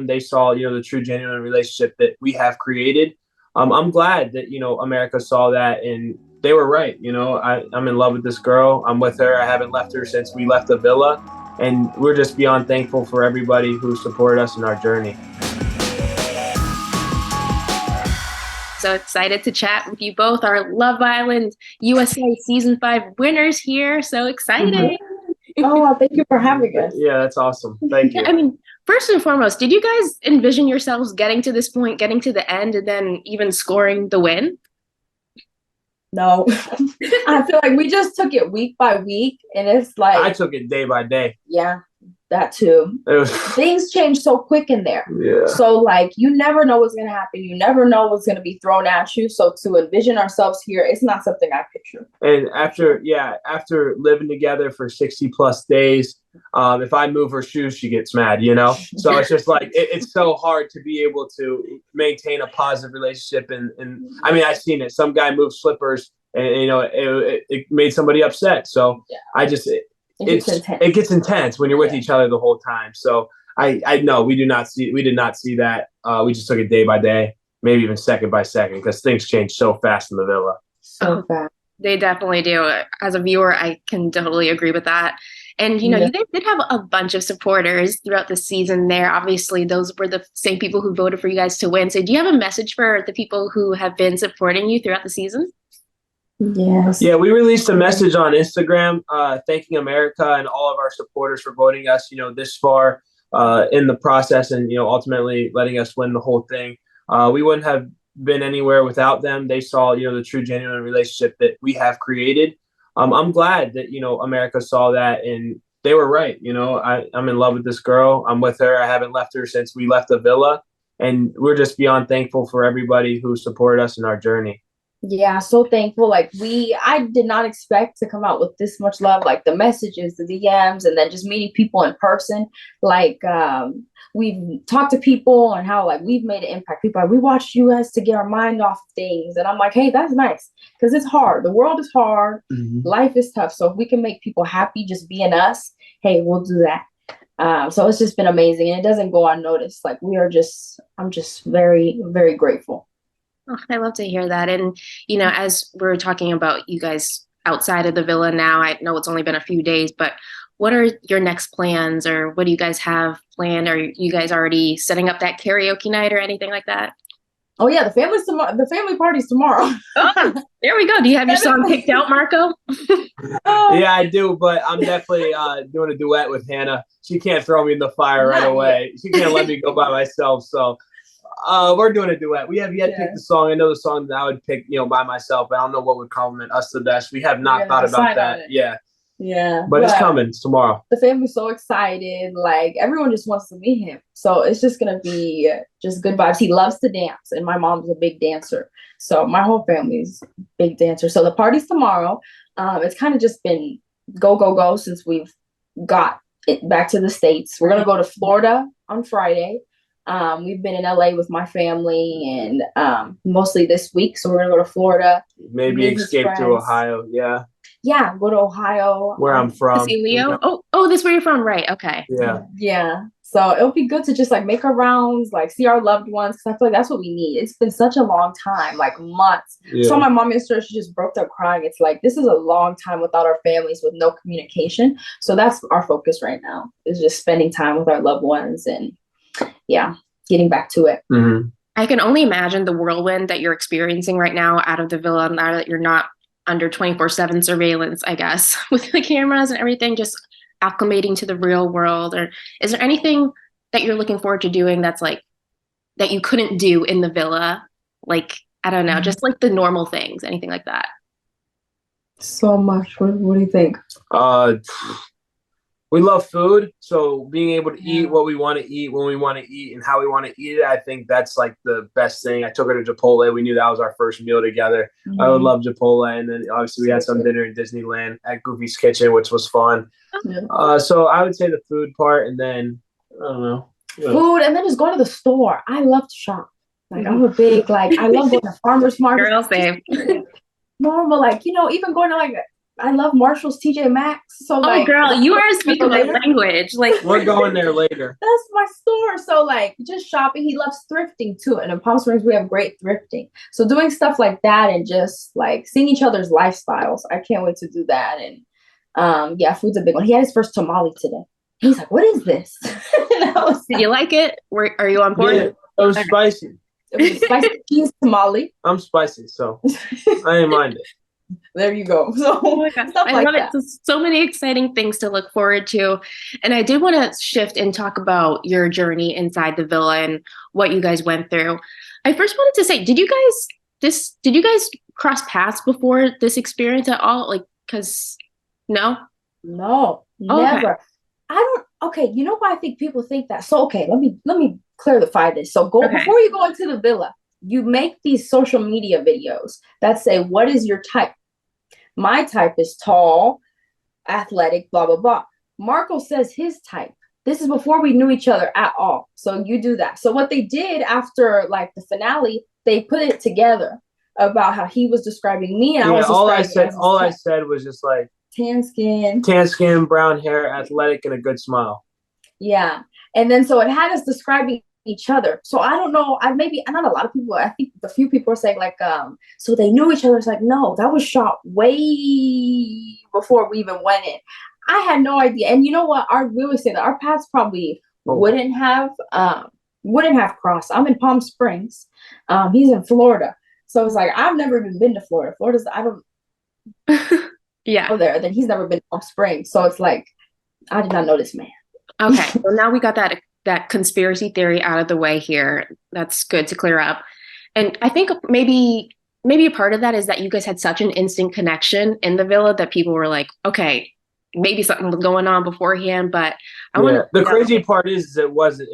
them, they saw, the true, genuine relationship that we have created. I'm glad that, America saw that and they were right. I'm in love with this girl. I'm with her. I haven't left her since we left the villa. And we're just beyond thankful for everybody who supported us in our journey. So excited to chat with you both, our Love Island USA Season 5 winners here. So excited. Oh, thank you for having us. Yeah, that's awesome. Thank you. I mean, first and foremost, did you guys envision yourselves getting to this point, getting to the end, and then even scoring the win? No. I feel like we just took it week by week, and it's like... I took it day by day. Yeah, that too. Things change so quick in there. Yeah. So, like, you never know what's going to happen. You never know what's going to be thrown at you. So to envision ourselves here, it's not something I picture. And after living together for 60 plus days, if I move her shoes, she gets mad, So it's just like, it's so hard to be able to maintain a positive relationship. And I mean, I've seen it. Some guy moved slippers and, it made somebody upset. So yeah. It gets intense when you're with each other the whole time. So I know we did not see that. We just took it day by day, maybe even second by second, because things change so fast in the villa. So fast. They definitely do. As a viewer, I can totally agree with that. And, you guys did have a bunch of supporters throughout the season there. Obviously, those were the same people who voted for you guys to win. So do you have a message for the people who have been supporting you throughout the season? Yes. Yeah, we released a message on Instagram thanking America and all of our supporters for voting us, this far in the process and, ultimately letting us win the whole thing. We wouldn't have been anywhere without them. They saw, the true, genuine relationship that we have created. I'm glad that, America saw that and they were right. I'm in love with this girl. I'm with her. I haven't left her since we left the villa. And we're just beyond thankful for everybody who supported us in our journey. Yeah, so thankful. Like I did not expect to come out with this much love, like the messages, the DMs, and then just meeting people in person. Like we've talked to people and how like we've made an impact. People like, we watched you guys to get our mind off of things. And I'm like, hey, that's nice. Because it's hard. The world is hard. Mm-hmm. Life is tough. So if we can make people happy just being us, hey, we'll do that. So it's just been amazing. And it doesn't go unnoticed. Like I'm just very, very grateful. Oh, I love to hear that. And, as we're talking about you guys outside of the villa now, I know it's only been a few days, but what are your next plans or what do you guys have planned? Are you guys already setting up that karaoke night or anything like that? Oh, yeah. The family party's tomorrow. Oh, there we go. Do you have your song picked out, Marco? Yeah, I do. But I'm definitely doing a duet with Hannah. She can't throw me in the fire right away. She can't let me go by myself. So we're doing a duet. We have yet to pick the song. I know the song that I would pick, by myself, but I don't know what would compliment us the best. We have not thought about that. Yeah. Yeah. But it's coming. It's tomorrow. The family's so excited. Like, everyone just wants to meet him. So it's just going to be just good vibes. He loves to dance, and my mom's a big dancer. So my whole family's big dancer. So the party's tomorrow. It's kind of just been go, go, go since we've got it back to the States. We're going to go to Florida on Friday. We've been in LA with my family and mostly this week. So we're going to go to Florida. Maybe escape to Ohio. Yeah. Yeah, go to Ohio. Where I'm from. See Leo? Oh, that's where you're from, right? Okay. Yeah. Yeah. So it'll be good to just like make our rounds, like see our loved ones, because I feel like that's what we need. It's been such a long time, like months. Yeah. So my mom yesterday, she just broke up crying. It's like, this is a long time without our families, with no communication. So that's our focus right now, is just spending time with our loved ones and getting back to it. Mm-hmm. I can only imagine the whirlwind that you're experiencing right now out of the villa, now that you're not under 24/7 surveillance, I guess, with the cameras and everything, just acclimating to the real world. Or is there anything that you're looking forward to doing that's like that you couldn't do in the villa? Like, I don't know, just like the normal things, anything like that. So much. What do you think? We love food, so being able to eat what we want to eat, when we want to eat, and how we want to eat it, I think that's like the best thing. I took her to Chipotle. We knew that was our first meal together. Mm-hmm. I would love Chipotle, and then obviously we had some dinner in Disneyland at Goofy's Kitchen, which was fun. Yeah. So I would say the food part, and then I don't know, food, and then just going to the store. I love to shop. Like I'm a big I love going to farmers market. Girl, same. Normal, even going to I love Marshall's TJ Maxx. So Oh, like, girl, you are speaking my later. language. Like, We're going there later. That's my store. So like, just shopping. He loves thrifting too, and in Palm Springs we have great thrifting. So doing stuff like that and just like seeing each other's lifestyles. I can't wait to do that. And yeah, food's a big one. He had his first tamale today. He's like, "What is this?" did you like it? Are you on board? Yeah, it was spicy. It was a spicy cheese tamale. I'm spicy, so I ain't mind it. There you go. So Oh my God. stuff I like love that. it. So many exciting things to look forward to. And I did want to shift and talk about your journey inside the villa and what you guys went through. I first wanted to say, did you guys cross paths before this experience at all? Like, because no? No, Oh, okay. never. I don't. Okay, you know why I think people think that? So okay, let me clarify this. So Okay. before you go into the villa, you make these social media videos that say, what is your type? My type is tall, athletic, blah, blah, blah. Marco says his type. This is before we knew each other at all. So you do that. So what they did after like the finale, they put it together about how he was describing me. And Yeah, I was all I said was just like tan skin, brown hair, athletic, and a good smile. yeah. And then so it had us describing each other. So I don't know. Not a lot of people. I think a few people are saying like, so they knew each other. It's like, no, that was shot way before we even went in. I had no idea. And you know what? We always say that our paths probably wouldn't have crossed. I'm in Palm Springs. He's in Florida. So it's like, I've never even been to Florida. I don't Yeah. go there. Then he's never been to Palm Springs. So it's like, I did not know this man. Okay. Well, now we got that conspiracy theory out of the way here. That's good to clear up. And I think maybe a part of that is that you guys had such an instant connection in the villa that people were like, okay, maybe something was going on beforehand, but the crazy part is it wasn't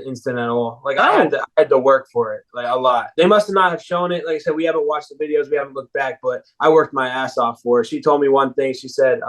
instant at all. Like I had to work for it, like a lot. They must not have shown it. Like I said, we haven't watched the videos, we haven't looked back, but I worked my ass off for it. She told me one thing. She said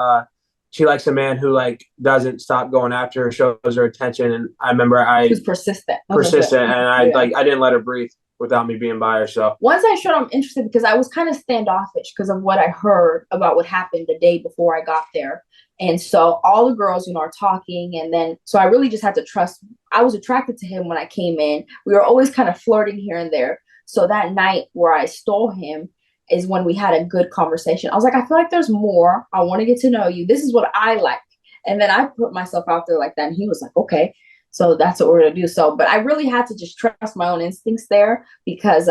she likes a man who like doesn't stop going after her, shows her attention. And I remember She was persistent, and I didn't let her breathe without me being by her. So once I showed I'm interested, because I was kind of standoffish because of what I heard about what happened the day before I got there. And so all the girls, are talking. And then, so I really just had to trust. I was attracted to him when I came in. We were always kind of flirting here and there. So that night where I stole him is when we had a good conversation. I was like, I feel like there's more. I want to get to know you. This is what I like. And then I put myself out there like that. And he was like, okay, so that's what we're going to do. So, but I really had to just trust my own instincts there because,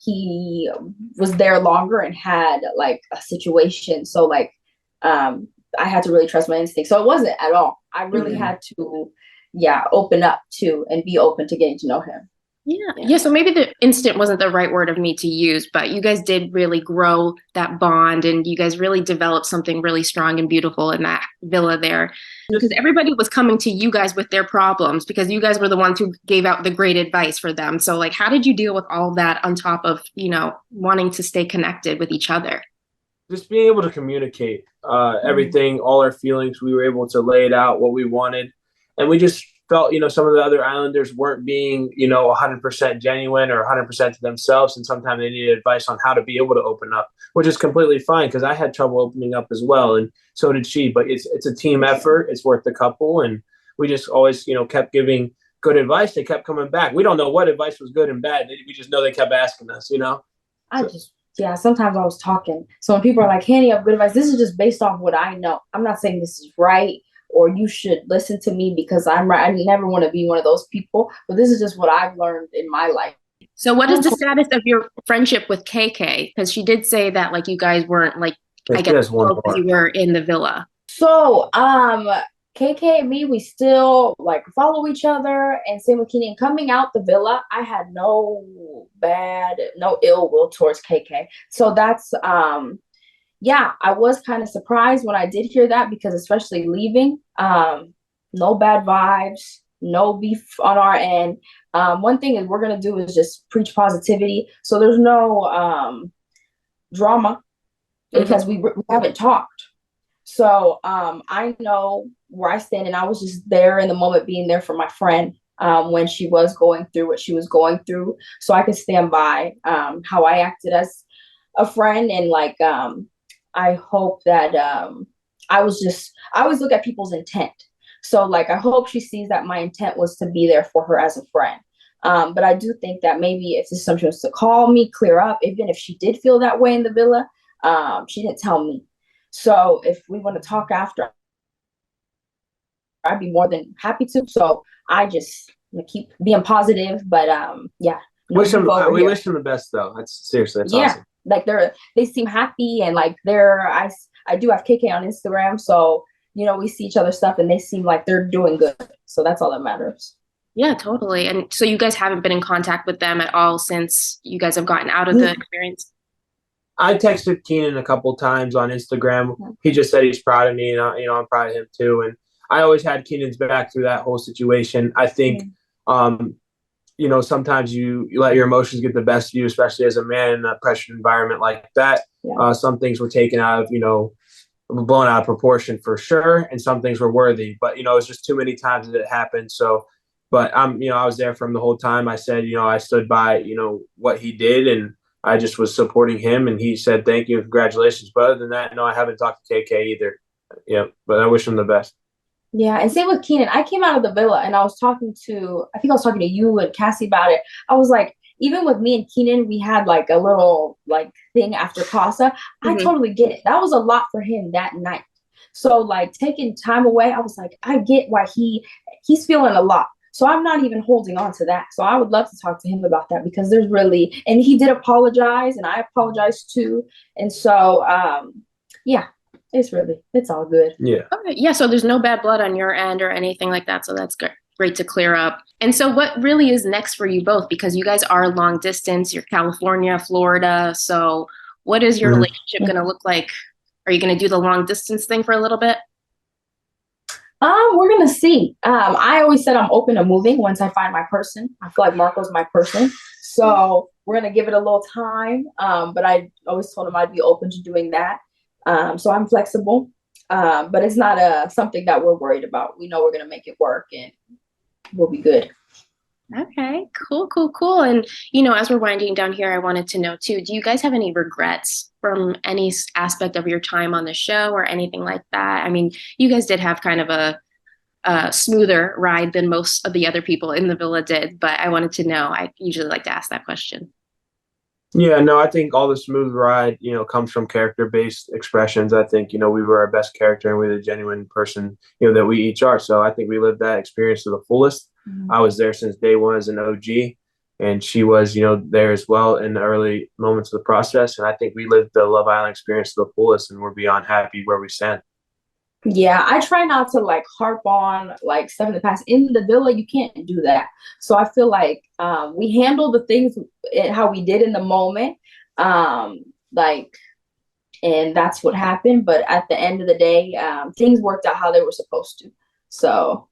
he was there longer and had like a situation. So like, I had to really trust my instincts. So it wasn't at all. I really had to, open up to and be open to getting to know him. Yeah. So maybe the instant wasn't the right word of me to use, but you guys did really grow that bond and you guys really developed something really strong and beautiful in that villa there. Because everybody was coming to you guys with their problems because you guys were the ones who gave out the great advice for them. So like, how did you deal with all that on top of, wanting to stay connected with each other? Just being able to communicate everything, all our feelings. We were able to lay it out, what we wanted. And we just felt, some of the other islanders weren't being, 100% genuine or 100% to themselves. And sometimes they needed advice on how to be able to open up, which is completely fine because I had trouble opening up as well. And so did she. But it's a team effort. It's worth the couple. And we just always, kept giving good advice. They kept coming back. We don't know what advice was good and bad. We just know they kept asking us, Sometimes I was talking. So when people are like, Hanny, I have good advice, this is just based off what I know. I'm not saying this is right or you should listen to me because I'm right. I never want to be one of those people, but this is just what I've learned in my life. So what is the status of your friendship with KK? Because she did say that like you guys weren't like, I guess you were in the villa. So KK and me, we still like follow each other, and same with Kenny. And coming out the villa, I had no ill will towards KK. So that's I was kind of surprised when I did hear that because especially leaving, no bad vibes, no beef on our end. One thing is we're gonna do is just preach positivity. So there's no drama because we haven't talked. So I know where I stand, and I was just there in the moment, being there for my friend when she was going through what she was going through. So I could stand by how I acted as a friend and like I hope that I always look at people's intent. So like, I hope she sees that my intent was to be there for her as a friend. But I do think that maybe if this something was to call me, clear up, even if she did feel that way in the villa, she didn't tell me. So if we want to talk after, I'd be more than happy to. So I just keep being positive, but yeah. We wish them the best though. That's seriously, that's awesome. Like they seem happy, and like I do have KK on Instagram, so we see each other's stuff and they seem like they're doing good. So that's all that matters. Yeah, totally. And so you guys haven't been in contact with them at all since you guys have gotten out of the experience? I texted Keenan a couple times on Instagram. He just said he's proud of me, and I'm proud of him too. And I always had Keenan's back through that whole situation. I think, sometimes you let your emotions get the best of you, especially as a man in a pressured environment like that. Yeah. Some things were taken out of, blown out of proportion for sure, and some things were worthy. But it's just too many times that it happened. So, but I was there from the whole time. I said, I stood by, what he did, and I just was supporting him, and he said thank you and congratulations. But other than that, no, I haven't talked to KK either. Yeah, but I wish him the best. Yeah, and same with Keenan. I came out of the villa and I was talking to you and Cassie about it. I was like, even with me and Keenan, we had like a little like thing after Casa. I totally get it. That was a lot for him that night. So like taking time away, I was like, I get why he's feeling a lot. So I'm not even holding on to that. So I would love to talk to him about that, because there's really, and he did apologize and I apologized too. And so, yeah, it's all good. Yeah. Okay. Yeah. So there's no bad blood on your end or anything like that. So that's great to clear up. And so what really is next for you both? Because you guys are long distance, you're California, Florida. So what is your relationship going to look like? Are you going to do the long distance thing for a little bit? We're gonna see. I always said I'm open to moving once I find my person. I feel like Marco's my person, so we're gonna give it a little time. But I always told him I'd be open to doing that. So I'm flexible, but it's not something that we're worried about. We know we're gonna make it work, and we'll be good. Okay, cool. And, as we're winding down here, I wanted to know too, do you guys have any regrets from any aspect of your time on the show or anything like that? I mean, you guys did have kind of a smoother ride than most of the other people in the villa did, but I wanted to know. I usually like to ask that question. Yeah, no, I think all the smooth ride, comes from character-based expressions. I think, we were our best character and we're the genuine person, that we each are. So I think we lived that experience to the fullest. I was there since day one as an OG, and she was, there as well in the early moments of the process. And I think we lived the Love Island experience to the fullest, and we're beyond happy where we stand. Yeah, I try not to like harp on like stuff in the past. In the villa, you can't do that. So I feel like we handle the things how we did in the moment, and that's what happened. But at the end of the day, things worked out how they were supposed to. So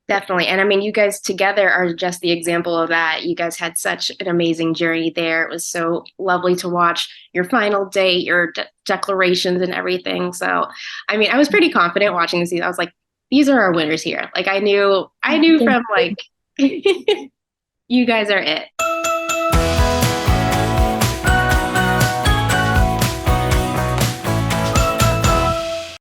definitely. And I mean, you guys together are just the example of that. You guys had such an amazing journey there. It was so lovely to watch your final date, your declarations and everything. So, I mean, I was pretty confident watching the season. I was like, these are our winners here. Like I knew from like, you guys are it.